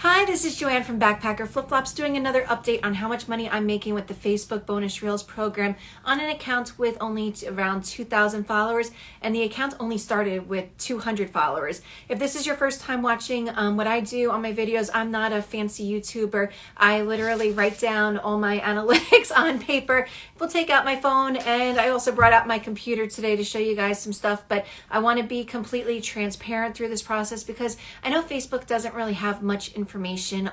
Hi, this is Joanne from Backpacker Flip Flops doing another update on how much money I'm making with the Facebook Bonus Reels program on an account with only around 2,000 followers, and the account only started with 200 followers. If this is your first time watching what I do on my videos, I'm not a fancy YouTuber. I literally write down all my analytics on paper. We'll take out my phone, and I also brought out my computer today to show you guys some stuff, but I want to be completely transparent through this process because I know Facebook doesn't really have much information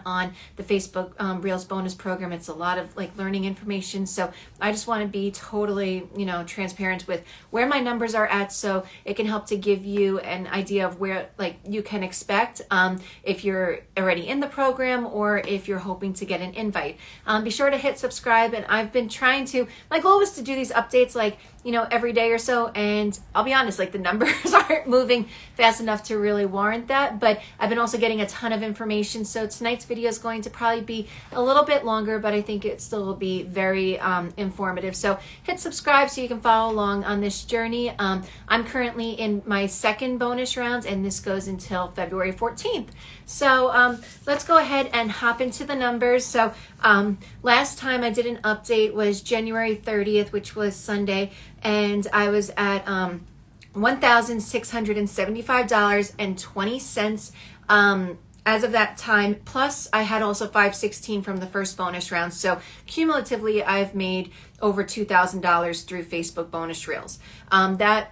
on the Facebook Reels bonus program. It's a lot of like learning information, so I just want to be totally transparent with where my numbers are at, so it can help to give you an idea of where like you can expect if you're already in the program or if you're hoping to get an invite. Be sure to hit subscribe, and I've been trying to, my goal was to do these updates like every day or so, and I'll be honest, like the numbers aren't moving fast enough to really warrant that, but I've been also getting a ton of information, so tonight's video is going to probably be a little bit longer, but I think it still will be very informative. So hit subscribe so you can follow along on this journey. I'm currently in my second bonus round, and this goes until February 14th. So let's go ahead and hop into the numbers. So last time I did an update was January 30th, which was Sunday, and I was at $1,675.20 as of that time. Plus I had also $516 from the first bonus round. So cumulatively I've made over $2,000 through Facebook bonus reels. That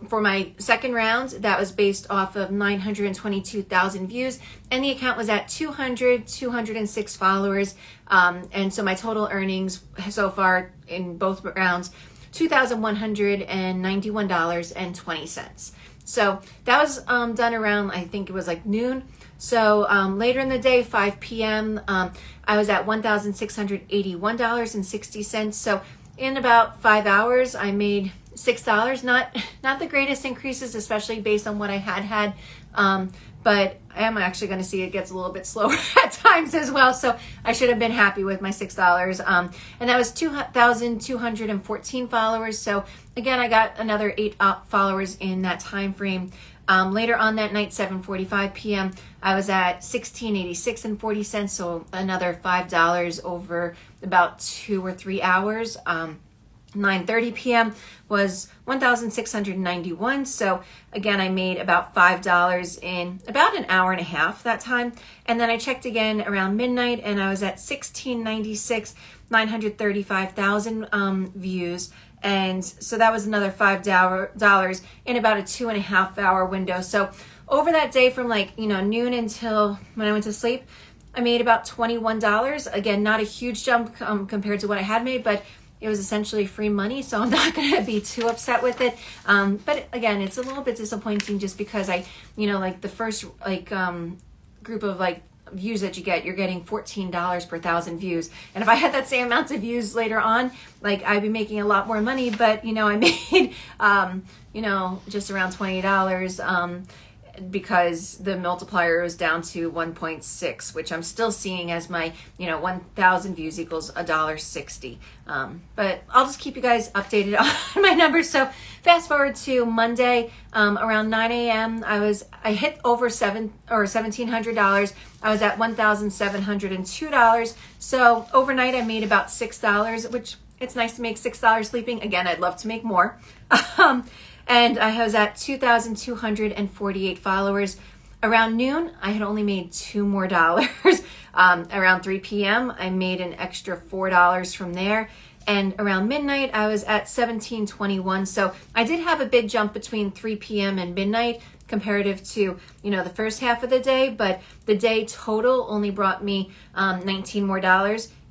for my second round, that was based off of 922,000 views, and the account was at 206 followers. And so my total earnings so far in both rounds, $2,191.20. So that was done around, I think it was like noon. So later in the day, 5 p.m., I was at $1,681.60. So in about 5 hours, I made $6. Not the greatest increases, especially based on what I had. But I am actually going to see it gets a little bit slower at times as well. So I should have been happy with my $6. And that was 2,214 followers. So again, I got another 8 followers in that time frame. Later on that night, 7:45 p.m., I was at $16.86.40. So another $5 over about 2 or 3 hours. 9:30 p.m. was 1,691. So again, I made about $5 in about an hour and a half that time. And then I checked again around midnight, and I was at 1696, 935,000 views. And so that was another $5 in about a 2.5 hour window. So over that day from like, noon until when I went to sleep, I made about $21. Again, not a huge jump compared to what I had made, but it was essentially free money, so I'm not going to be too upset with it. But again, it's a little bit disappointing just because like the first group of views that you're getting $14 per 1,000 views. And if I had that same amount of views later on, I'd be making a lot more money. But I made just around $20. Because the multiplier is down to 1.6, which I'm still seeing as my 1,000 views equals $1.60. But I'll just keep you guys updated on my numbers. So fast forward to Monday, around 9 a.m. I hit over $1,700. I was at $1,702. So overnight I made about $6, which it's nice to make $6 sleeping. Again, I'd love to make more. And I was at 2,248 followers. Around noon, I had only made $2 more. Around 3 p.m., I made an extra $4 from there. And around midnight, I was at 1,721. So I did have a big jump between 3 p.m. and midnight comparative to, the first half of the day. But the day total only brought me $19 more.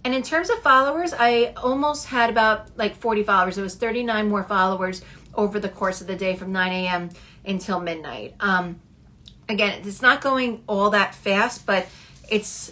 And in terms of followers, I almost had about 40 followers. It was 39 more followers over the course of the day from 9 a.m. until midnight. Again, it's not going all that fast, but it's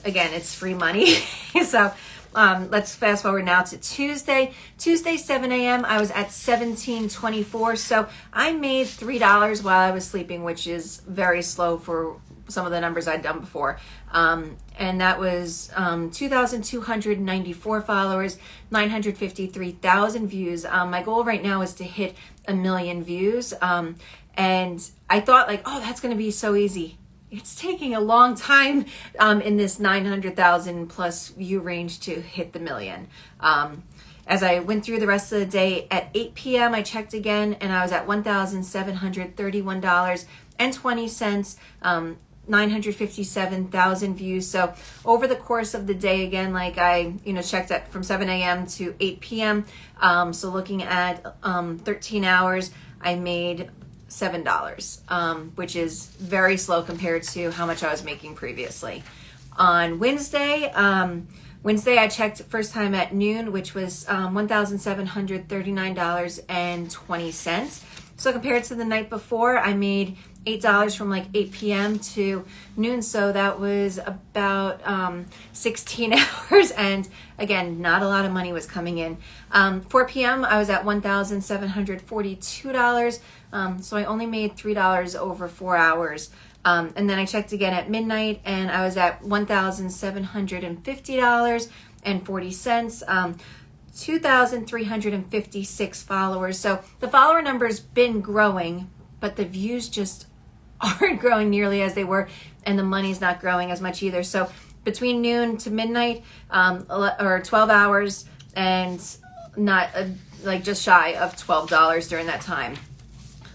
free money. So let's fast forward now to Tuesday. Tuesday, 7 a.m., I was at 1,724. So I made $3 while I was sleeping, which is very slow for some of the numbers I'd done before. And that was 2,294 followers, 953,000 views. My goal right now is to hit 1 million views. And I thought oh, that's going to be so easy. it's taking a long time in this 900,000 plus view range to hit the million. As I went through the rest of the day, at 8 p.m. I checked again and I was at $1,731.20, 957,000 views. So over the course of the day, again, like I, checked at from 7 a.m. to 8 p.m. So looking at 13 hours, I made $7, which is very slow compared to how much I was making previously. On Wednesday, I checked first time at noon, which was $1,739.20. So compared to the night before, I made $8 from like 8 p.m. to noon. So that was about 16 hours. And again, not a lot of money was coming in. 4 p.m. I was at $1,742. So I only made $3 over 4 hours. And then I checked again at midnight and I was at $1,750.40. 2,356 followers. So the follower number's been growing, but the views just aren't growing nearly as they were, and the money's not growing as much either. So between noon to midnight, or 12 hours, and not like just shy of $12 during that time.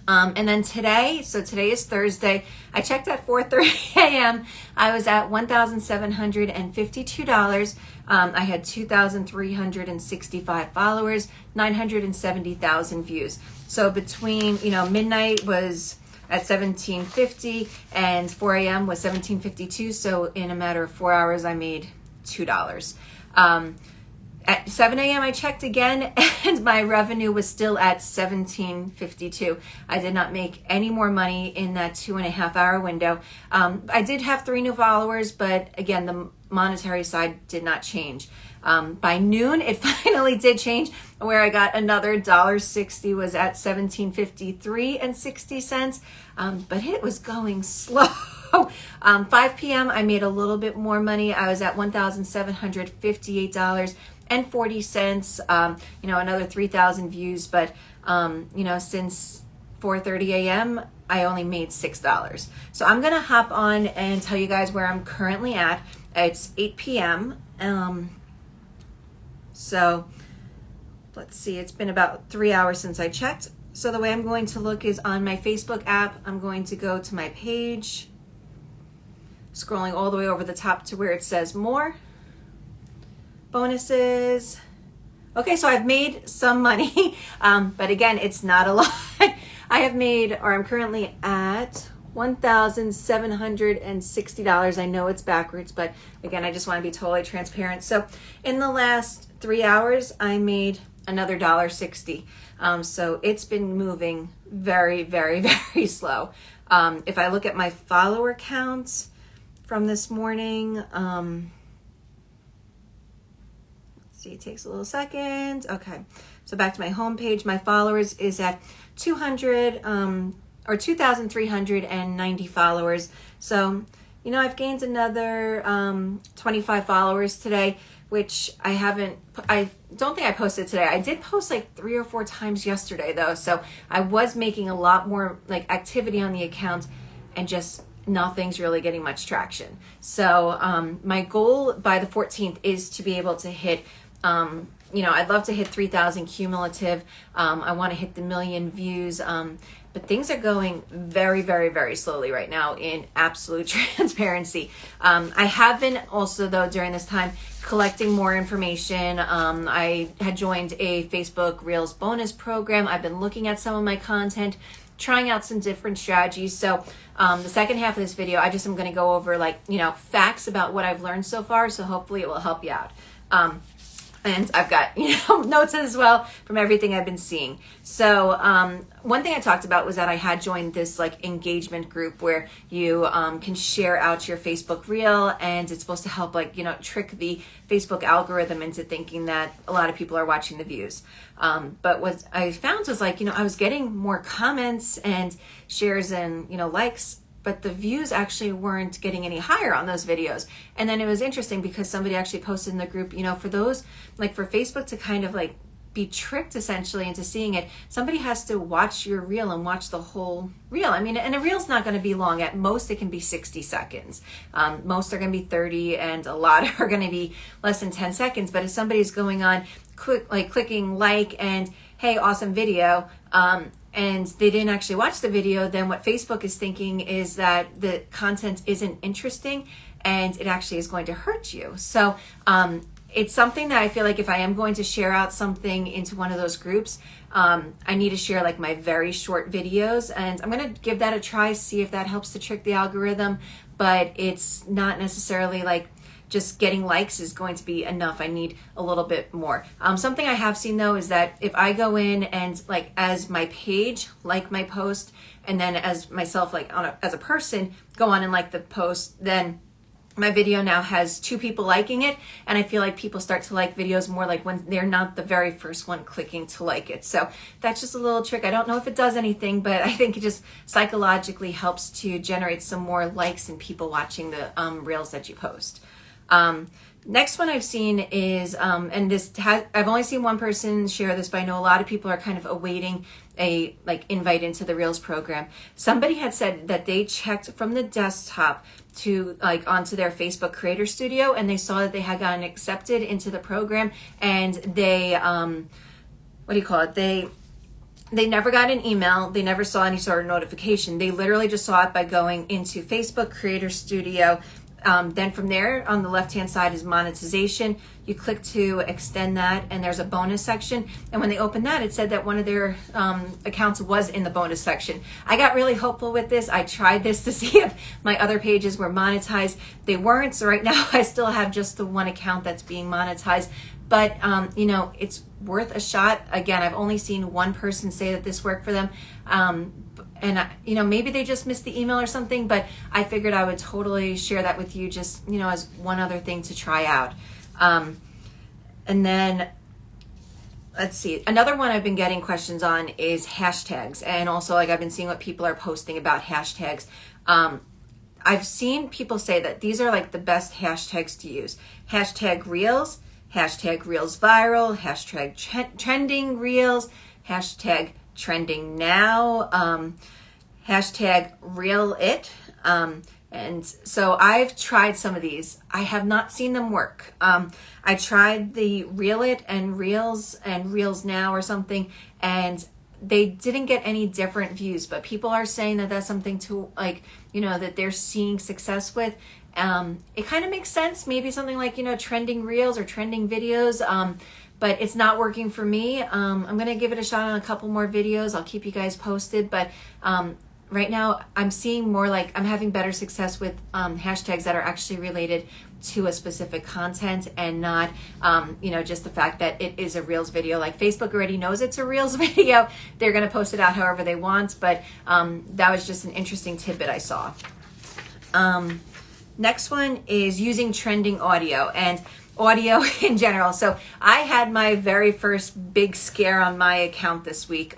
And then today, so today is Thursday, I checked at 4:30 a.m. I was at $1,752. I had 2,365 followers, 970,000 views. So between, midnight was at 1750 and 4 a.m. was 1752. So in a matter of 4 hours, I made $2. At 7 a.m. I checked again and my revenue was still at $17.52. I did not make any more money in that 2.5 hour window. I did have 3 new followers, but again, the monetary side did not change. By noon, it finally did change, where I got another $1.60, was at $17.53.60. But it was going slow. 5 p.m. I made a little bit more money. I was at $1,758.40. Another 3,000 views, but since 4:30 a.m. I only made $6. So I'm gonna hop on and tell you guys where I'm currently at. It's 8 p.m. So let's see, it's been about 3 hours since I checked. So the way I'm going to look is on my Facebook app. I'm going to go to my page, scrolling all the way over the top to where it says more. Bonuses. Okay, so I've made some money, but again, it's not a lot. I'm currently at $1,760. I know it's backwards, but again, I just want to be totally transparent. So in the last 3 hours, I made another $1.60. So it's been moving very, very, very slow. If I look at my follower count from this morning, it takes a little second. Okay, so back to my homepage. My followers is at 2,390 followers. So, I've gained another 25 followers today, which I don't think I posted today. I did post like 3 or 4 times yesterday though. So I was making a lot more like activity on the account and just nothing's really getting much traction. So my goal by the 14th is to be able to hit I'd love to hit 3,000 cumulative. I want to hit the 1 million views. But things are going very, very, very slowly right now in absolute transparency. I have been also, though, during this time, collecting more information. I had joined a Facebook Reels bonus program. I've been looking at some of my content, trying out some different strategies. So the second half of this video, I just am going to go over facts about what I've learned so far. So hopefully it will help you out. And I've got, notes as well from everything I've been seeing. So one thing I talked about was that I had joined this engagement group where you can share out your Facebook reel, and it's supposed to help trick the Facebook algorithm into thinking that a lot of people are watching the views. But what I found was I was getting more comments and shares and, likes, but the views actually weren't getting any higher on those videos. And then it was interesting because somebody actually posted in the group, for those, for Facebook to kind of be tricked essentially into seeing it, somebody has to watch your reel and watch the whole reel. I mean, and a reel's not going to be long. At most, it can be 60 seconds. Most are going to be 30, and a lot are going to be less than 10 seconds. But if somebody's going on, clicking like and, hey, awesome video, and they didn't actually watch the video, then what Facebook is thinking is that the content isn't interesting, and it actually is going to hurt you. So it's something that I feel like if I am going to share out something into one of those groups, I need to share like my very short videos, and I'm going to give that a try, see if that helps to trick the algorithm. But it's not necessarily like just getting likes is going to be enough. I need a little bit more. Something I have seen though is that if I go in and like as my page, like my post, and then as myself, like as a person, go on and like the post, then my video now has 2 people liking it, and I feel like people start to like videos more like when they're not the very first one clicking to like it. So that's just a little trick. I don't know if it does anything, but I think it just psychologically helps to generate some more likes and people watching the reels that you post. Next one I've seen is, and I've only seen one person share this, but I know a lot of people are kind of awaiting a like invite into the Reels program. Somebody had said that they checked from the desktop to like onto their Facebook Creator Studio, and they saw that they had gotten accepted into the program, and they, they never got an email. They never saw any sort of notification. They literally just saw it by going into Facebook Creator Studio. Then from there, on the left-hand side is monetization. You click to extend that, and there's a bonus section. And when they opened that, it said that one of their accounts was in the bonus section. I got really hopeful with this. I tried this to see if my other pages were monetized. They weren't, so right now I still have just the one account that's being monetized. But, you know, it's worth a shot. Again, I've only seen one person say that this worked for them. And, you know, maybe they just missed the email or something, but I figured I would totally share that with you just, you know, as one other thing to try out. And then, let's see, another one I've been getting questions on is hashtags. And also, like, I've been seeing what people are posting about hashtags. I've seen people say that these are like the best hashtags to use. Hashtag Reels, hashtag Reels Viral, hashtag Trending Reels, hashtag Trending Now, hashtag Reel It. And so I've tried some of these. I have not seen them work. I tried the Reel It and Reels Now or something, and they didn't get any different views, but people are saying that that's something to, like, you know, that they're seeing success with. It kind of makes sense. Maybe something like, you know, trending reels or trending videos. But it's not working for me. I'm going to give it a shot on a couple more videos. I'll keep you guys posted. But right now I'm seeing more like I'm having better success with hashtags that are actually related to a specific content and not, you know, just the fact that it is a Reels video. Like Facebook already knows it's a Reels video. They're going to post it out however they want. But that was just an interesting tidbit I saw. Next one is using trending audio and audio in general. So I had my very first big scare on my account this week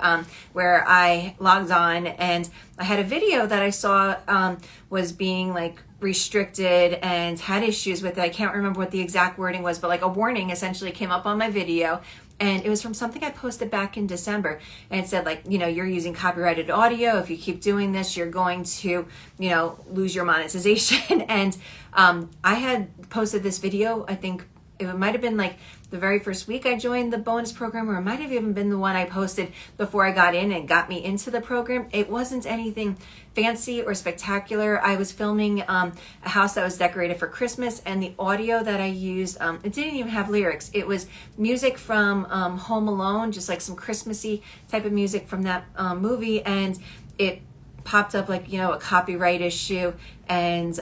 where I logged on and I had a video that I saw was being like restricted and had issues with it. I can't remember what the exact wording was, but like a warning essentially came up on my video. And it was from something I posted back in December. And it said, like, you know, you're using copyrighted audio. If you keep doing this, you're going to, you know, lose your monetization. And I had posted this video, I think it might have been like the very first week I joined the bonus program, or it might have even been the one I posted before I got in and got me into the program. It wasn't anything fancy or spectacular. I was filming a house that was decorated for Christmas, and the audio that I used, it didn't even have lyrics. It was music from Home Alone, just like some Christmassy type of music from that movie, and it popped up like, you know, a copyright issue, and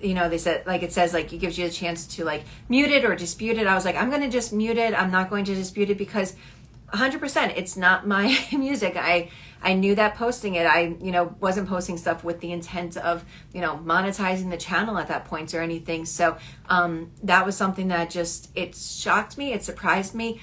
you know, they said, like, it says, like, it gives you a chance to, like, mute it or dispute it. I was like, I'm going to just mute it. I'm not going to dispute it because 100%, it's not my music. I knew that posting it, I, you know, wasn't posting stuff with the intent of, you know, monetizing the channel at that point or anything. So that was something that just, it shocked me. It surprised me.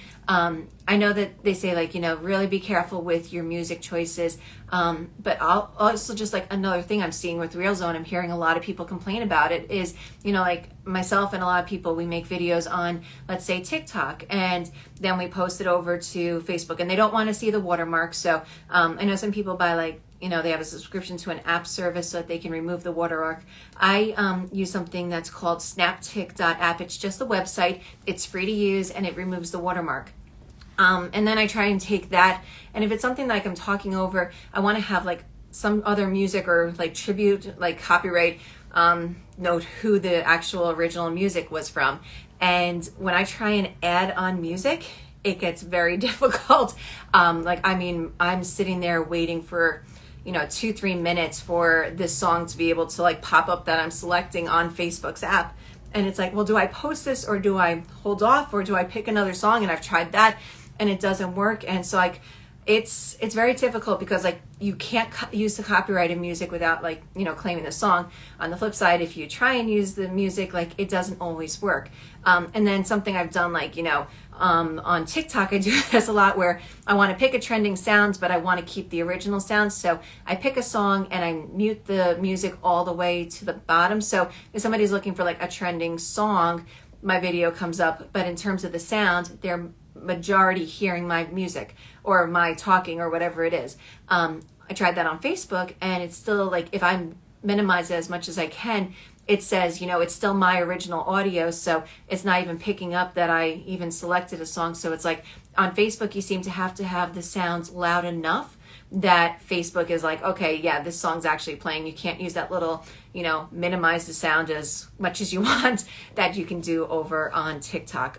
I know that they say like, really be careful with your music choices. But I'll also just like another thing I'm seeing with Reels, and I'm hearing a lot of people complain about it is, like myself and a lot of people, we make videos on, let's say, TikTok, and then we post it over to Facebook, and they don't want to see the watermark. So I know some people buy like, they have a subscription to an app service so that they can remove the watermark. I use something that's called snaptic.app. It's just a website. It's free to use, and it removes the watermark. And then I try and take that, and if it's something like I'm talking over, I want to have like some other music or like tribute, like copyright, note who the actual original music was from. And when I try and add on music, it gets very difficult. I'm sitting there waiting for 2-3 minutes for this song to be able to like pop up that I'm selecting on Facebook's app. And it's like, well, do I post this, or do I hold off, or do I pick another song? And I've tried that and it doesn't work. And so like it's very difficult because like you can't use the copyrighted music without like claiming the song. On the flip side, if you try and use the music, like it doesn't always work. And then something I've done, like on TikTok, I do this a lot where I want to pick a trending sound, but I want to keep the original sound. So I pick a song and I mute the music all the way to the bottom. So if somebody's looking for like a trending song, my video comes up. But in terms of the sound, they're majority hearing my music or my talking or whatever it is. I tried that on Facebook, and it's still like, if I minimize it as much as I can, it says, it's still my original audio. So it's not even picking up that I even selected a song. So it's like on Facebook, you seem to have the sounds loud enough that Facebook is like, okay, yeah, this song's actually playing. You can't use that little, minimize the sound as much as you want that you can do over on TikTok.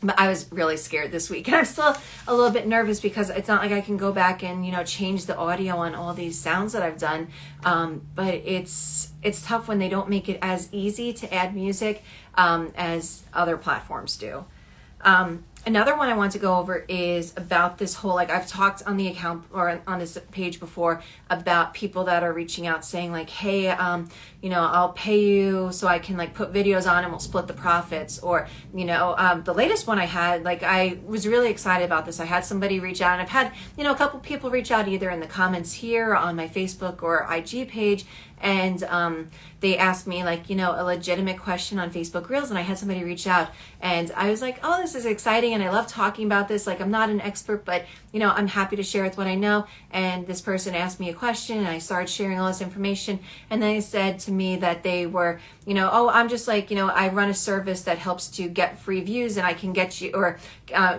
But I was really scared this week, and I'm still a little bit nervous because it's not like I can go back and change the audio on all these sounds that I've done. But it's tough when they don't make it as easy to add music as other platforms do. Another one I want to go over is about this whole, like I've talked on the account or on this page before about people that are reaching out saying like, hey, I'll pay you so I can like put videos on and we'll split the profits. Or, the latest one I had, like I was really excited about this. I had somebody reach out, and I've had, a couple people reach out either in the comments here on my Facebook or IG page. And they asked me like, a legitimate question on Facebook Reels, and I had somebody reach out, and I was like, oh, this is exciting, and I love talking about this. Like, I'm not an expert, but I'm happy to share with what I know. And this person asked me a question, and I started sharing all this information, and they said to me that they were, oh, I'm just like, I run a service that helps to get free views, and I can get you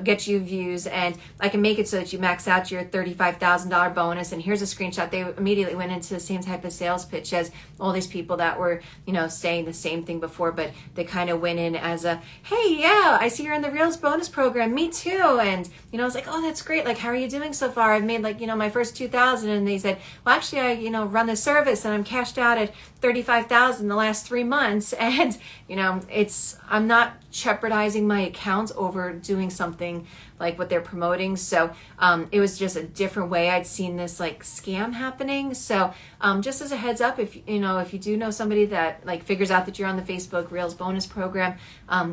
get you views, and I can make it so that you max out your $35,000 bonus. And here's a screenshot. They immediately went into the same type of sales pitch as all these people that were, saying the same thing before, but they kind of went in as a, hey, yeah, I see you're in the Reels bonus program. Me too. And, I was like, oh, that's great. Like, how are you doing so far? I've made like, my first 2,000. And they said, well, actually, I, run this service, and I'm cashed out at 35,000 the last 3 months. And, I'm not jeopardizing my account over doing something like what they're promoting. So it was just a different way I'd seen this like scam happening. So just as a heads up, if you do know somebody that like figures out that you're on the Facebook Reels bonus program,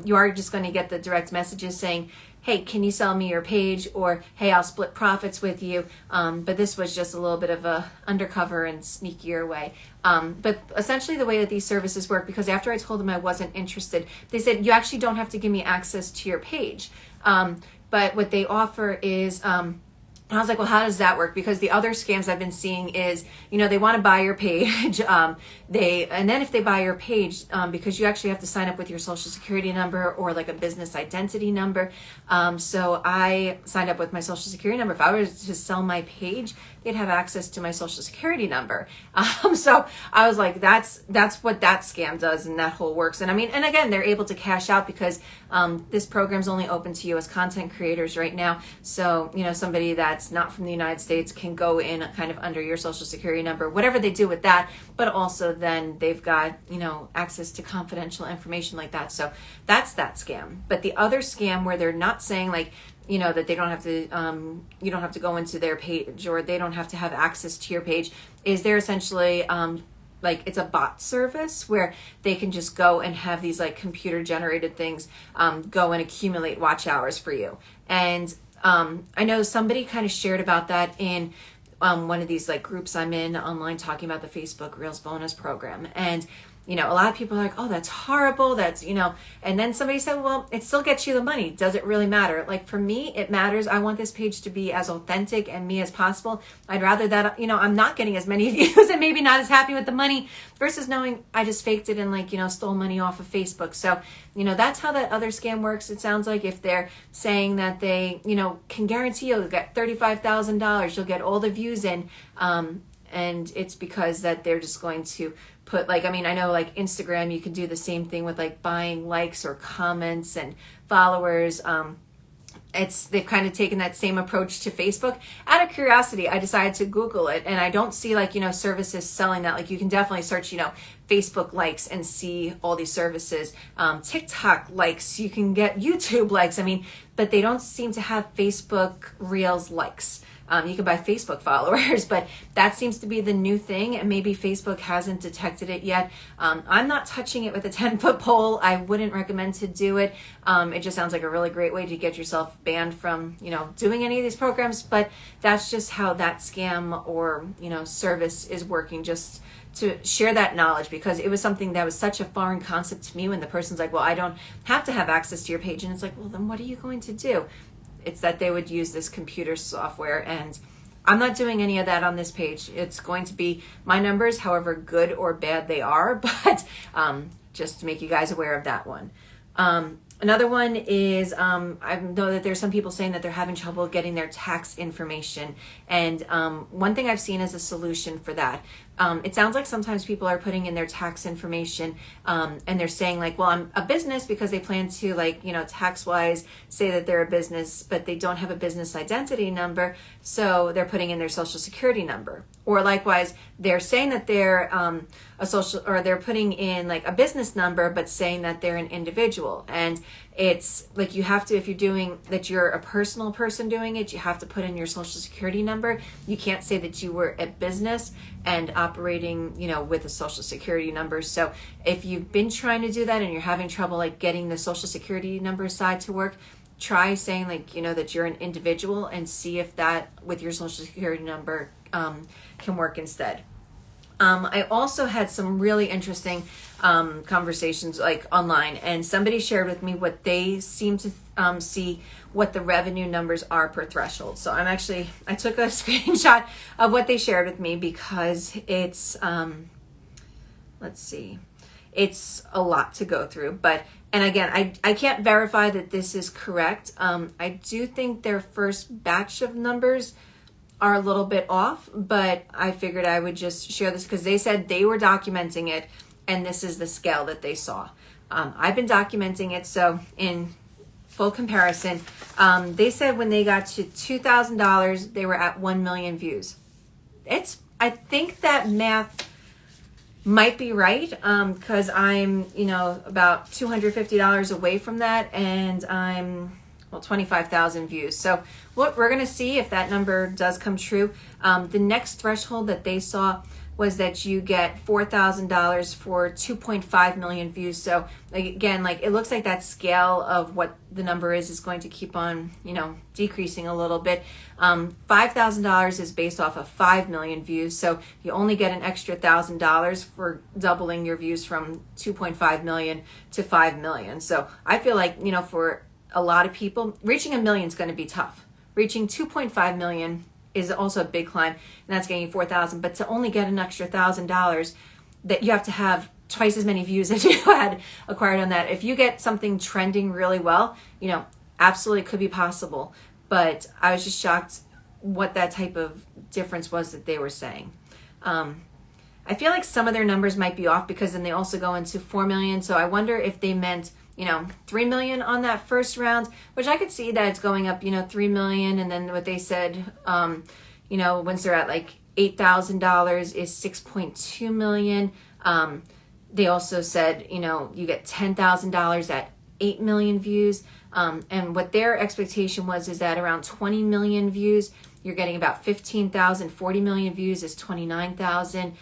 you are just going to get the direct messages saying, hey, can you sell me your page? Or, hey, I'll split profits with you. But this was just a little bit of a undercover and sneakier way. But essentially the way that these services work, because after I told them I wasn't interested, they said, you actually don't have to give me access to your page. But what they offer is, I was like, well, how does that work? Because the other scams I've been seeing is, they want to buy your page. And then if they buy your page, because you actually have to sign up with your social security number or like a business identity number. So I signed up with my social security number. If I were to sell my page, they'd have access to my social security number. So I was like, that's what that scam does, and that whole works. And I mean, and again, they're able to cash out because this program's only open to you as content creators right now. So, somebody that's not from the United States can go in kind of under your social security number, whatever they do with that, but also then they've got, access to confidential information like that. So that's that scam. But the other scam where they're not saying like, that they don't have to, you don't have to go into their page, or they don't have to have access to your page, is they're essentially, like it's a bot service where they can just go and have these like computer generated things, go and accumulate watch hours for you. And I know somebody kind of shared about that in one of these like groups I'm in online, talking about the Facebook Reels bonus program. And a lot of people are like, oh, that's horrible. That's, and then somebody said, well, it still gets you the money. Does it really matter? Like for me, it matters. I want this page to be as authentic and me as possible. I'd rather that, I'm not getting as many views and maybe not as happy with the money versus knowing I just faked it and like, stole money off of Facebook. So, that's how that other scam works. It sounds like if they're saying that they, can guarantee you'll get $35,000, you'll get all the views in, and it's because that they're just going to put like, I know like Instagram, you can do the same thing with like buying likes or comments and followers. They've kind of taken that same approach to Facebook. Out of curiosity, I decided to Google it, and I don't see like, services selling that. Like you can definitely search, Facebook likes and see all these services. TikTok likes, you can get YouTube likes. But they don't seem to have Facebook Reels likes. You can buy Facebook followers, but that seems to be the new thing, and maybe Facebook hasn't detected it yet. I'm not touching it with a 10-foot pole. I wouldn't recommend to do it. It just sounds like a really great way to get yourself banned from, doing any of these programs, but that's just how that scam or, service is working, just to share that knowledge, because it was something that was such a foreign concept to me when the person's like, well, I don't have to have access to your page. And it's like, well, then what are you going to do? It's that they would use this computer software, and I'm not doing any of that on this page. It's going to be my numbers, however good or bad they are, but just to make you guys aware of that one. Another one is, I know that there's some people saying that they're having trouble getting their tax information. And one thing I've seen as a solution for that, it sounds like sometimes people are putting in their tax information and they're saying like, well, I'm a business, because they plan to like, tax-wise say that they're a business, but they don't have a business identity number. So they're putting in their social security number. Or likewise, they're saying that they're they're putting in like a business number, but saying that they're an individual. And it's like, you have to, if you're doing that, you're a personal person doing it, you have to put in your social security number. You can't say that you were a business and operating, with a social security number. So if you've been trying to do that and you're having trouble like getting the social security number side to work, try saying like, that you're an individual, and see if that with your social security number can work instead. I also had some really interesting conversations like online, and somebody shared with me what they seem to see what the revenue numbers are per threshold. So I took a screenshot of what they shared with me, because it's let's see, it's a lot to go through. And again, I can't verify that this is correct. I do think their first batch of numbers are a little bit off, but I figured I would just share this because they said they were documenting it, and this is the scale that they saw. I've been documenting it, so in full comparison, they said when they got to $2,000, they were at 1 million views. I think that math might be right, because I'm, about $250 away from that, and I'm 25,000 views. So what we're going to see if that number does come true. The next threshold that they saw was that you get $4,000 for 2.5 million views. So again, like it looks like that scale of what the number is going to keep on, decreasing a little bit. $5,000 is based off of 5 million views. So you only get an extra $1,000 for doubling your views from 2.5 million to 5 million. So I feel like, for a lot of people, reaching 1 million is going to be tough. Reaching 2.5 million is also a big climb, and that's getting you 4,000. But to only get an extra $1,000, that you have to have twice as many views as you had acquired on that. If you get something trending really well, absolutely could be possible. But I was just shocked what that type of difference was that they were saying. I feel like some of their numbers might be off, because then they also go into 4 million. So I wonder if they meant 3 million on that first round, which I could see that it's going up, 3 million. And then what they said, once they're at like $8,000 is 6.2 million. They also said, you get $10,000 at 8 million views. And what their expectation is that around 20 million views, you're getting about 15,000. 40 million views is 29,000.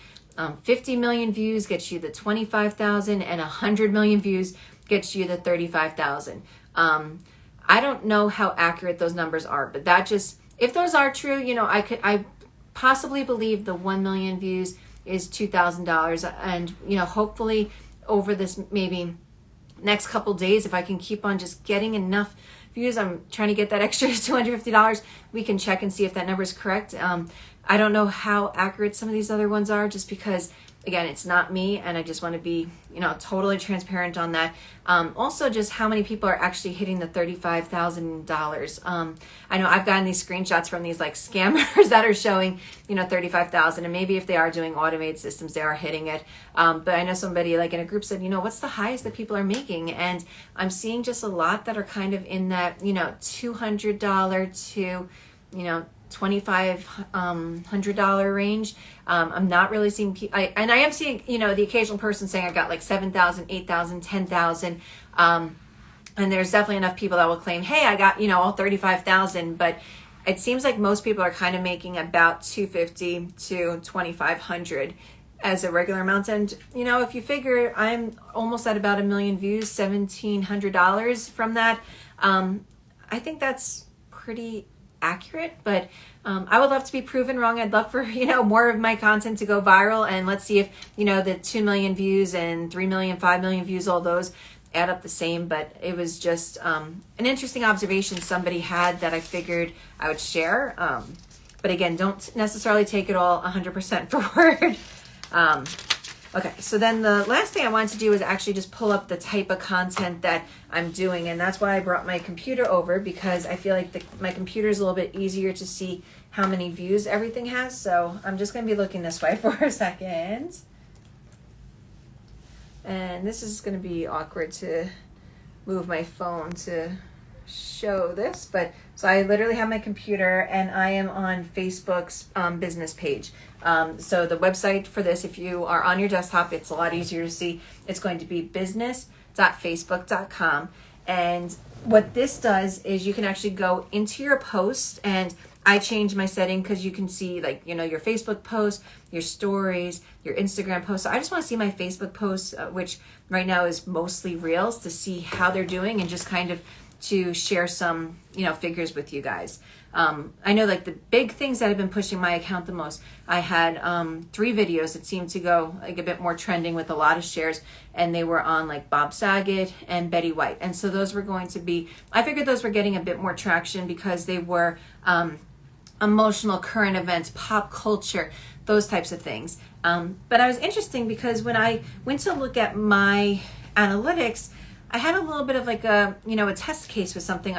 50 million views gets you the 25,000, and 100 million views gets you the 35,000. I don't know how accurate those numbers are, but that just, if those are true, you know, I possibly believe the 1 million views is $2,000. And, you know, hopefully over this maybe next couple days, if I can keep on just getting enough views, I'm trying to get that extra $250, we can check and see if that number is correct. I don't know how accurate some of these other ones are, just because, again, it's not me, and I just want to be, you know, totally transparent on that. Also, just how many people are actually hitting the $35,000. I know I've gotten these screenshots from these like scammers that are showing, you know, 35,000, and maybe if they are doing automated systems, they are hitting it. But I know somebody like in a group said, you know, what's the highest that people are making? And I'm seeing just a lot that are kind of in that, you know, $200 to, you know, $2,500 range. I'm not really seeing and I am seeing, you know, the occasional person saying I got like 7,000, 8,000, 10,000. And there's definitely enough people that will claim, hey, I got, you know, all 35,000. But it seems like most people are kind of making about 250 to 2,500 as a regular amount. And, you know, if you figure I'm almost at about 1 million views, $1,700 from that, I think that's pretty accurate. But I would love to be proven wrong. I'd love for, you know, more of my content to go viral, and let's see if, you know, the 2 million views and 3 million, 5 million views, all those add up the same. But it was just an interesting observation somebody had that I figured I would share. But again, don't necessarily take it all 100% for word. Okay, so then the last thing I wanted to do is actually just pull up the type of content that I'm doing, and that's why I brought my computer over, because I feel like my computer is a little bit easier to see how many views everything has. So I'm just going to be looking this way for a second. And this is going to be awkward to move my phone to show this, but so I literally have my computer and I am on Facebook's business page. So the website for this, if you are on your desktop, it's a lot easier to see. It's going to be business.facebook.com. And what this does is you can actually go into your post, and I changed my setting because you can see, like, you know, your Facebook posts, your stories, your Instagram posts. So I just want to see my Facebook posts, which right now is mostly reels, to see how they're doing and just kind of to share some, you know, figures with you guys. I know like the big things that have been pushing my account the most, I had 3 videos that seemed to go like a bit more trending with a lot of shares, and they were on like Bob Saget and Betty White. And so those were going to be, I figured those were getting a bit more traction because they were emotional, current events, pop culture, those types of things. But I was interesting because when I went to look at my analytics, I had a little bit of like a, you know, a test case with something.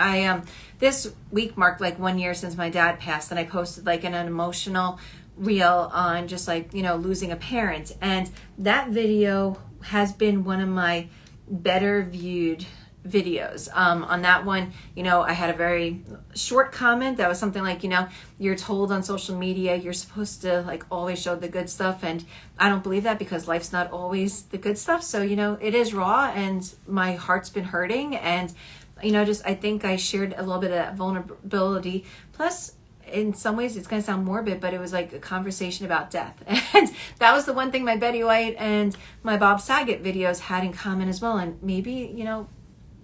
This week marked like 1 year since my dad passed, and I posted like an emotional reel on just like, you know, losing a parent. And that video has been one of my better viewed videos. On that one, you know, I had a very short comment that was something like, you know, you're told on social media you're supposed to like always show the good stuff, and I don't believe that, because life's not always the good stuff. So, you know, it is raw, and my heart's been hurting, and, you know, just I think I shared a little bit of that vulnerability. Plus, in some ways it's going to sound morbid, but it was like a conversation about death. And that was the one thing my Betty White and my Bob Saget videos had in common as well. And maybe, you know,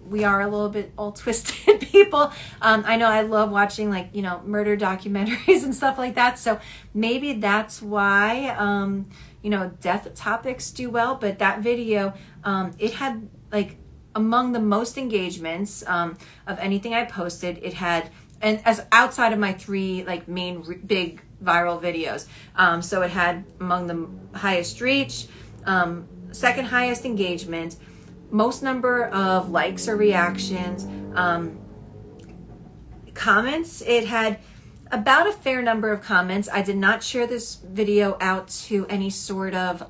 we are a little bit all twisted people. I know I love watching like, you know, murder documentaries and stuff like that. So maybe that's why, you know, death topics do well. But that video, it had like among the most engagements of anything I posted. It had, and as outside of my 3 like main big viral videos. So it had among the highest reach, second highest engagement, most number of likes or reactions, comments. It had about a fair number of comments. I did not share this video out to any sort of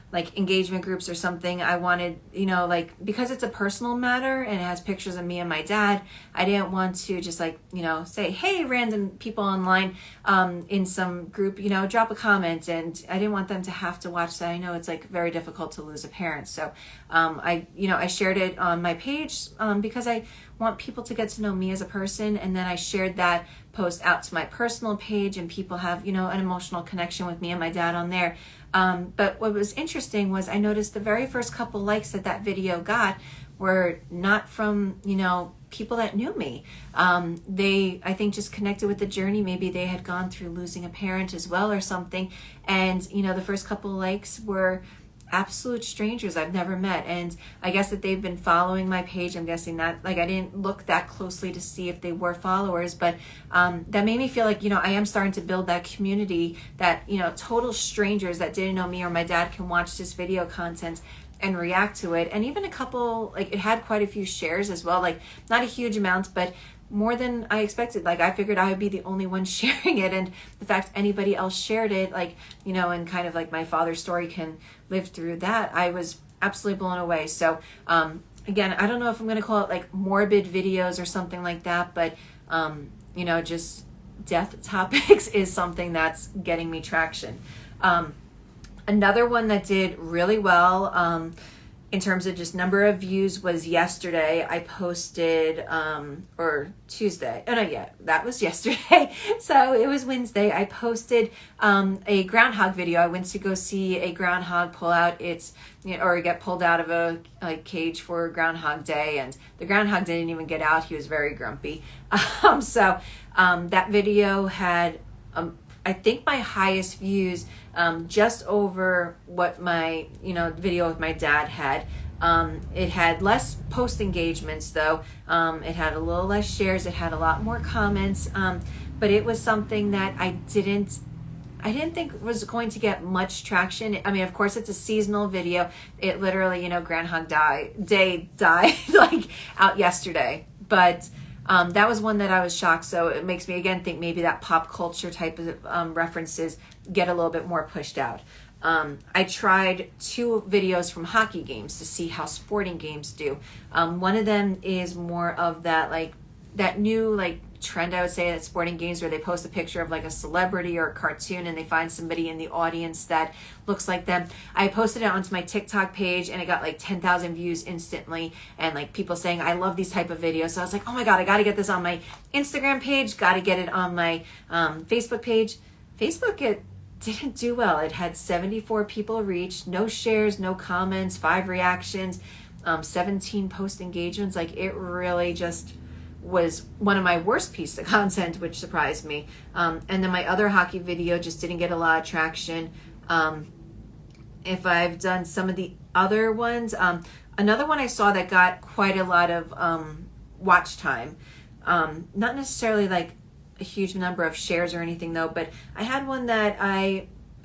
like engagement groups or something. I wanted, you know, like, because it's a personal matter and it has pictures of me and my dad, I didn't want to just like, you know, say, hey, random people online in some group, you know, drop a comment. And I didn't want them to have to watch that. I know it's like very difficult to lose a parent. So I shared it on my page because I want people to get to know me as a person. And then I shared that post out to my personal page, and people have, you know, an emotional connection with me and my dad on there. But what was interesting was I noticed the very first couple likes that video got were not from, you know, people that knew me. They, I think, just connected with the journey. Maybe they had gone through losing a parent as well or something. And, you know, the first couple of likes were absolute strangers I've never met. And I guess that they've been following my page. I'm guessing that, like, I didn't look that closely to see if they were followers, but that made me feel like, you know, I am starting to build that community that, you know, total strangers that didn't know me or my dad can watch this video content and react to it. And even a couple, like, it had quite a few shares as well, like not a huge amount, but more than I expected. Like, I figured I would be the only one sharing it, and the fact anybody else shared it, like, you know, and kind of like my father's story can live through that, I was absolutely blown away. So again, I don't know if I'm going to call it like morbid videos or something like that, but you know, just death topics is something that's getting me traction. Another one that did really well in terms of just number of views was yesterday. I posted, or Tuesday. Oh no, yeah, that was yesterday. So it was Wednesday. I posted a groundhog video. I went to go see a groundhog pull out its, you know, or get pulled out of a cage for Groundhog Day, and the groundhog didn't even get out. He was very grumpy. So that video had, I think, my highest views, just over what my, you know, video with my dad had. It had less post engagements though. It had a little less shares. It had a lot more comments. But it was something that I didn't think was going to get much traction. I mean, of course, it's a seasonal video. It literally, you know, Groundhog Day died like out yesterday. But that was one that I was shocked. So it makes me again think maybe that pop culture type of references get a little bit more pushed out. I tried 2 videos from hockey games to see how sporting games do. One of them is more of that, like, that new, like, trend, I would say, at sporting games where they post a picture of like a celebrity or a cartoon and they find somebody in the audience that looks like them. I posted it onto my TikTok page and it got like 10,000 views instantly, and like people saying I love these type of videos. So I was like, oh my god, I got to get this on my Instagram page, got to get it on my Facebook page. Facebook, it didn't do well. It had 74 people reached, no shares, no comments, 5 reactions, 17 post engagements. Like, it really just was one of my worst pieces of content, which surprised me. And then my other hockey video just didn't get a lot of traction. If I've done some of the other ones, another one I saw that got quite a lot of watch time, not necessarily like a huge number of shares or anything though, but I had one that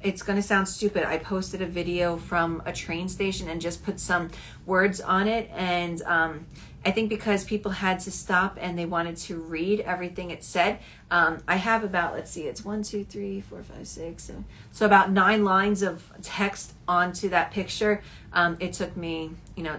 it's going to sound stupid. I posted a video from a train station and just put some words on it, and I think because people had to stop and they wanted to read everything it said, I have about, let's see, it's 1, 2, 3, 4, 5, 6, 7, so about 9 lines of text onto that picture. It took me,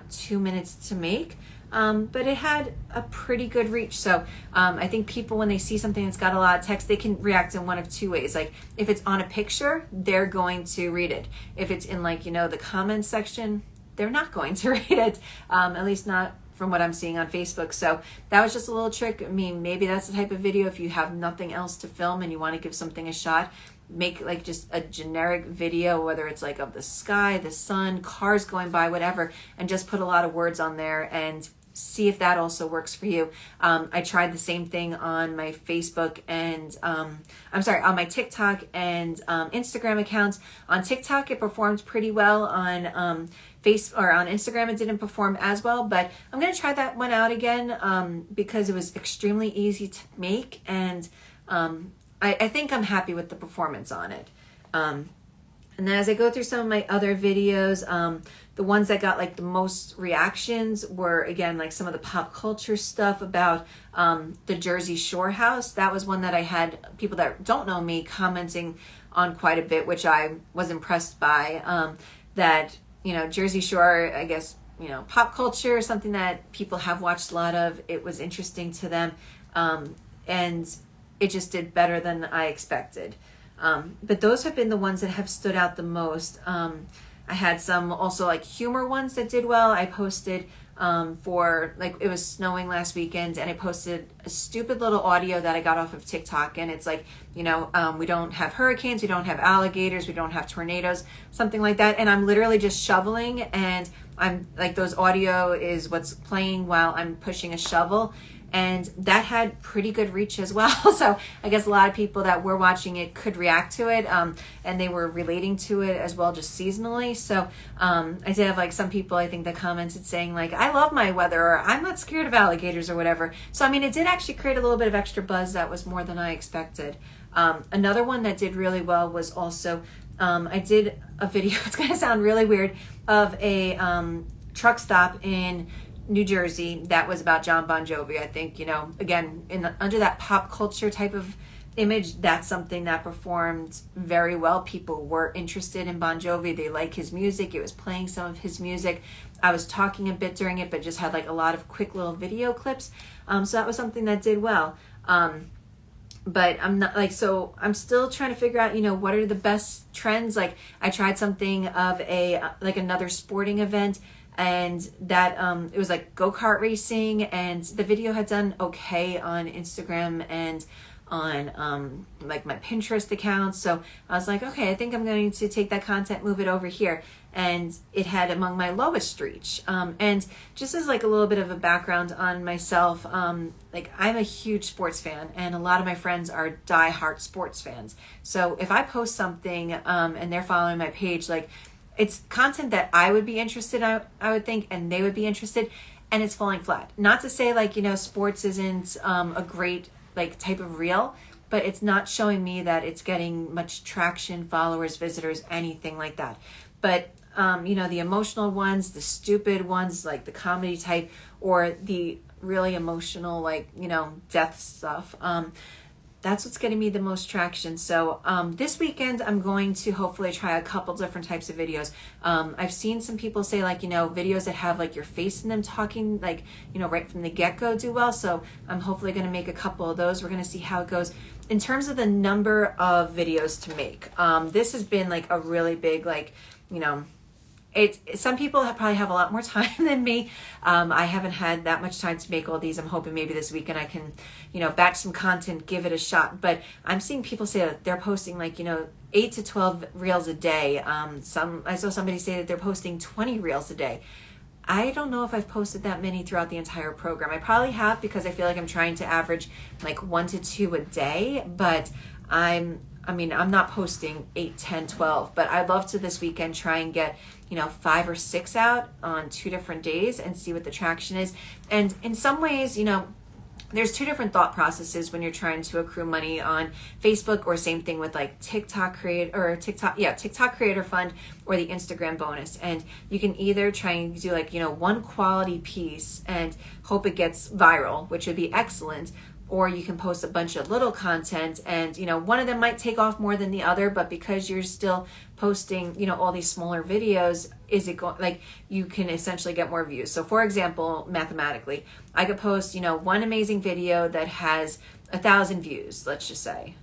2 minutes to make, but it had a pretty good reach. So I think people, when they see something that's got a lot of text, they can react in one of 2 ways. Like, if it's on a picture, they're going to read it. If it's in, like, the comments section, they're not going to read it, at least not from what I'm seeing on Facebook. So that was just a little trick. I mean, maybe that's the type of video, if you have nothing else to film and you want to give something a shot, make like just a generic video, whether it's like of the sky, the sun, cars going by, whatever, and just put a lot of words on there and see if that also works for you. I tried the same thing on my Facebook and on my TikTok and Instagram accounts. On TikTok, it performed pretty well. On on Instagram, it didn't perform as well, but I'm going to try that one out again because it was extremely easy to make, and I think I'm happy with the performance on it. And then as I go through some of my other videos, the ones that got like the most reactions were, again, like some of the pop culture stuff about the Jersey Shore house. That was one that I had people that don't know me commenting on quite a bit, which I was impressed by. That, Jersey Shore, I guess, pop culture, something that people have watched a lot of. It was interesting to them, and it just did better than I expected. But those have been the ones that have stood out the most. I had some also like humor ones that did well. I posted for, like, it was snowing last weekend, and I posted a stupid little audio that I got off of TikTok, and it's like, we don't have hurricanes, we don't have alligators, we don't have tornadoes, something like that, and I'm literally just shoveling, and I'm like, those audio is what's playing while I'm pushing a shovel. And that had pretty good reach as well. So I guess a lot of people that were watching it could react to it, and they were relating to it as well, just seasonally. So I did have like some people, I think, that commented saying like, I love my weather, or I'm not scared of alligators or whatever. So I mean, it did actually create a little bit of extra buzz. That was more than I expected. Another one that did really well was also, I did a video, it's going to sound really weird, of a truck stop in New Jersey that was about John Bon Jovi. I think, you know, again, under that pop culture type of image, that's something that performed very well. People were interested in Bon Jovi. They like his music. It was playing some of his music. I was talking a bit during it, but just had like a lot of quick little video clips. So that was something that did well. But I'm not like, so I'm still trying to figure out, you know, what are the best trends. Like I tried something of like another sporting event, and that it was like go-kart racing, and the video had done okay on Instagram and on like my Pinterest account. So I was like, okay, I think I'm going to take that content, move it over here. And it had among my lowest reach. And just as like a little bit of a background on myself, like I'm a huge sports fan, and a lot of my friends are diehard sports fans. So if I post something and they're following my page, like it's content that I would be interested in, I would think, and they would be interested, and it's falling flat. Not to say like, you know, sports isn't a great like type of reel, but it's not showing me that it's getting much traction, followers, visitors, anything like that. But you know, the emotional ones, the stupid ones, like the comedy type, or the really emotional, like, you know, death stuff, that's what's getting me the most traction. So this weekend, I'm going to hopefully try a couple different types of videos. I've seen some people say like, you know, videos that have like your face in them talking, like, you know, right from the get-go do well. So I'm hopefully going to make a couple of those. We're going to see how it goes. In terms of the number of videos to make, this has been like a really big, like, you know, some people probably have a lot more time than me. I haven't had that much time to make all these. I'm hoping maybe this weekend I can, you know, batch some content, give it a shot. But I'm seeing people say that they're posting like, you know, 8 to 12 reels a day. I saw somebody say that they're posting 20 reels a day. I don't know if I've posted that many throughout the entire program. I probably have, because I feel like I'm trying to average like 1 to 2 a day, but I'm not posting 8, 10, 12, but I'd love to this weekend try and get, you know, 5 or 6 out on 2 different days and see what the traction is. And in some ways, you know, there's 2 different thought processes when you're trying to accrue money on Facebook, or same thing with like TikTok Creator Fund, or the Instagram bonus. And you can either try and do like, you know, one quality piece and hope it gets viral, which would be excellent. Or you can post a bunch of little content, and, you know, one of them might take off more than the other, but because you're still posting, you know, all these smaller videos, like you can essentially get more views. So for example, mathematically, I could post, you know, one amazing video that has 1,000 views, let's just say,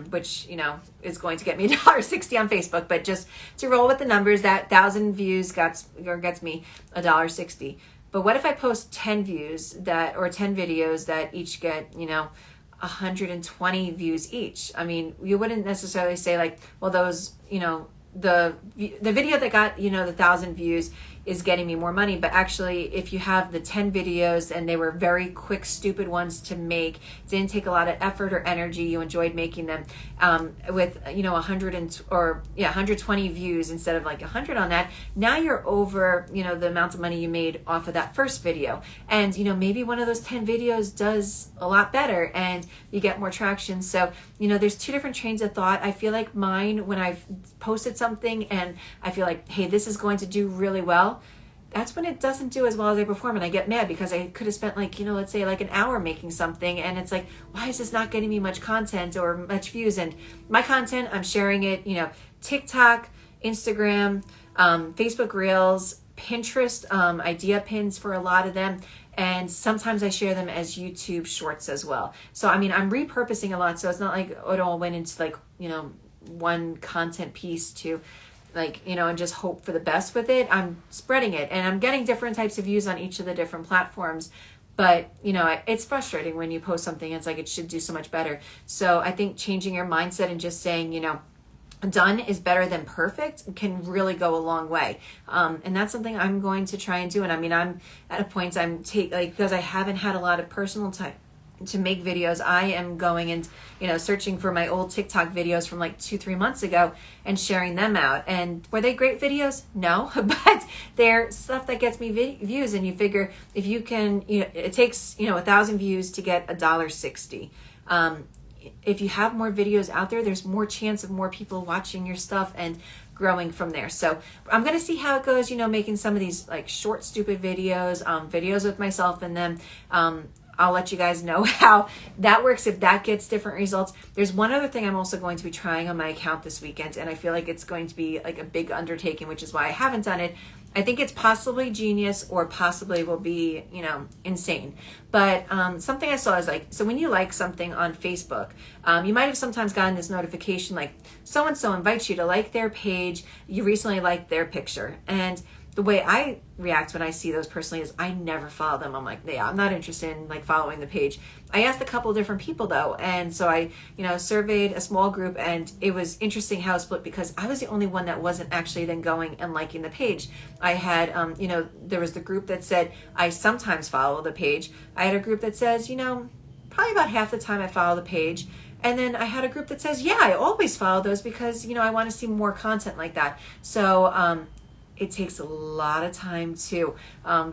which, you know, is going to get me $1.60 on Facebook, but just to roll with the numbers, that 1,000 views gets me $1.60. But what if I post 10 views or 10 videos that each get, you know, 120 views each? I mean, you wouldn't necessarily say like, well, those, you know, the video that got, you know, the 1,000 views is getting me more money. But actually, if you have the 10 videos and they were very quick, stupid ones to make, didn't take a lot of effort or energy, you enjoyed making them, with, you know, 120 views instead of like 100 on that, now you're over, you know, the amount of money you made off of that first video. And, you know, maybe one of those 10 videos does a lot better and you get more traction. So, you know, there's 2 different trains of thought. I feel like mine, when I've posted something and I feel like, hey, this is going to do really well, that's when it doesn't do as well as I perform, and I get mad because I could have spent like, you know, let's say like an hour making something, and it's like, why is this not getting me much content or much views? And my content, I'm sharing it, you know, TikTok, Instagram, Facebook Reels, Pinterest, idea pins for a lot of them. And sometimes I share them as YouTube shorts as well. So, I mean, I'm repurposing a lot. So it's not like it all went into like, you know, one content piece to like, you know, and just hope for the best with it. I'm spreading it, and I'm getting different types of views on each of the different platforms. But, you know, it's frustrating when you post something, it's like it should do so much better. So I think changing your mindset and just saying, you know, done is better than perfect can really go a long way. And that's something I'm going to try and do. And I mean, I'm at a point because I haven't had a lot of personal time to make videos, I am going and, searching for my old TikTok videos from like 2-3 months ago and sharing them out. And were they great videos? No, but they're stuff that gets me views. And you figure if you can, it takes, 1,000 views to get $1.60. If you have more videos out there, there's more chance of more people watching your stuff and growing from there. So I'm going to see how it goes, making some of these like short, stupid videos, videos with myself in them. I'll let you guys know how that works, if that gets different results. There's one other thing I'm also going to be trying on my account this weekend, and I feel like it's going to be like a big undertaking, which is why I haven't done it. I think it's possibly genius or possibly will be, insane. But something I saw is like, so when you like something on Facebook, you might have sometimes gotten this notification like, so-and-so invites you to like their page. You recently liked their picture. And the way I react when I see those personally is I never follow them. I'm like, yeah, I'm not interested in like following the page. I asked a couple of different people though. And so I, surveyed a small group, and it was interesting how it split because I was the only one that wasn't actually then going and liking the page. I had, there was the group that said, I sometimes follow the page. I had a group that says, probably about half the time I follow the page. And then I had a group that says, yeah, I always follow those because, I want to see more content like that. So, it takes a lot of time to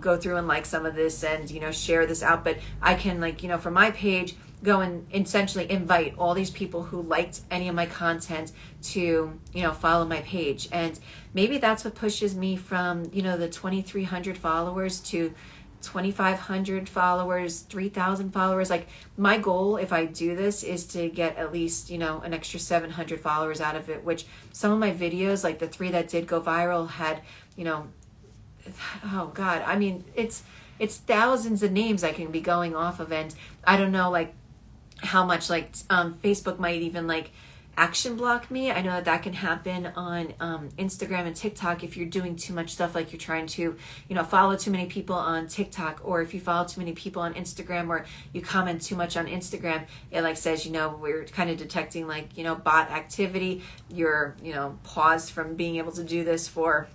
go through and like some of this and, share this out. But I can from my page, go and essentially invite all these people who liked any of my content to, follow my page. And maybe that's what pushes me from, the 2,300 followers to 2,500 followers, 3,000 followers. Like my goal, if I do this, is to get at least, an extra 700 followers out of it, which some of my videos, like the 3 that did go viral had, oh God, I mean, it's thousands of names I can be going off of. And I don't know, like how much Facebook might even action block me. I know that can happen on Instagram and TikTok if you're doing too much stuff, like you're trying to, follow too many people on TikTok, or if you follow too many people on Instagram, or you comment too much on Instagram, it says, we're kind of detecting bot activity. You're, paused from being able to do this for,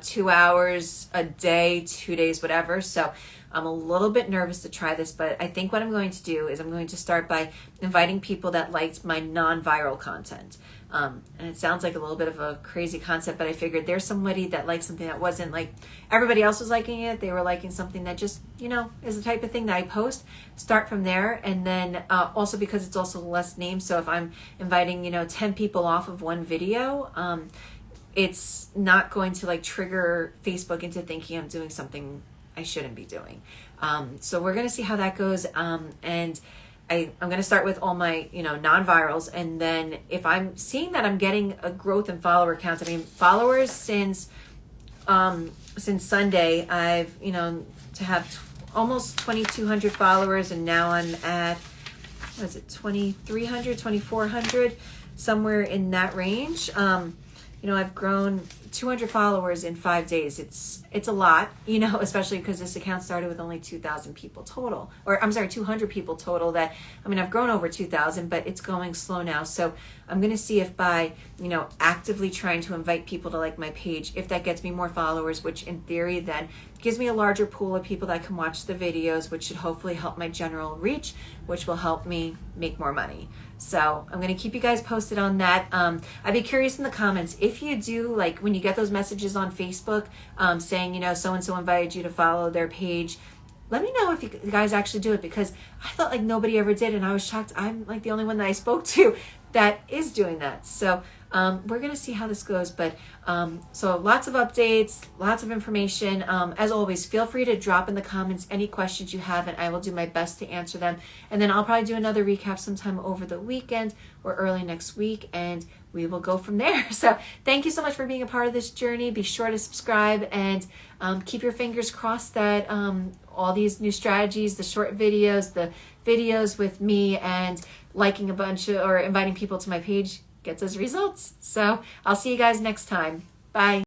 2 hours a day, 2 days, whatever. So I'm a little bit nervous to try this, but I think what I'm going to do is I'm going to start by inviting people that liked my non-viral content. And it sounds like a little bit of a crazy concept, but I figured there's somebody that liked something that wasn't like everybody else was liking it. They were liking something that just, is the type of thing that I post. Start from there. And then also because it's also less names. So if I'm inviting, 10 people off of one video, it's not going to trigger Facebook into thinking I'm doing something I shouldn't be doing. So we're going to see how that goes. And I'm going to start with all my, non-virals. And then if I'm seeing that I'm getting a growth in follower counts, I mean, followers since Sunday, I've, to have almost 2,200 followers. And now I'm at, 2,300, 2,400, somewhere in that range. I've grown 200 followers in 5 days. It's a lot, especially because this account started with only 2,000 people total, or I'm sorry, 200 people total. I've grown over 2,000, but it's going slow now. So I'm going to see if by, actively trying to invite people to like my page, if that gets me more followers, which in theory then gives me a larger pool of people that can watch the videos, which should hopefully help my general reach, which will help me make more money. So I'm going to keep you guys posted on that. I'd be curious in the comments if you do, when you get those messages on Facebook saying, so-and-so invited you to follow their page. Let me know if you guys actually do it, because I felt nobody ever did. And I was shocked. I'm the only one that I spoke to that is doing that. So we're going to see how this goes. But so lots of updates, lots of information. As always, feel free to drop in the comments any questions you have, and I will do my best to answer them. And then I'll probably do another recap sometime over the weekend or early next week, and we will go from there. So thank you so much for being a part of this journey. Be sure to subscribe and keep your fingers crossed that all these new strategies, the short videos, the videos with me, and liking a bunch of, or inviting people to my page gets us results. So I'll see you guys next time. Bye.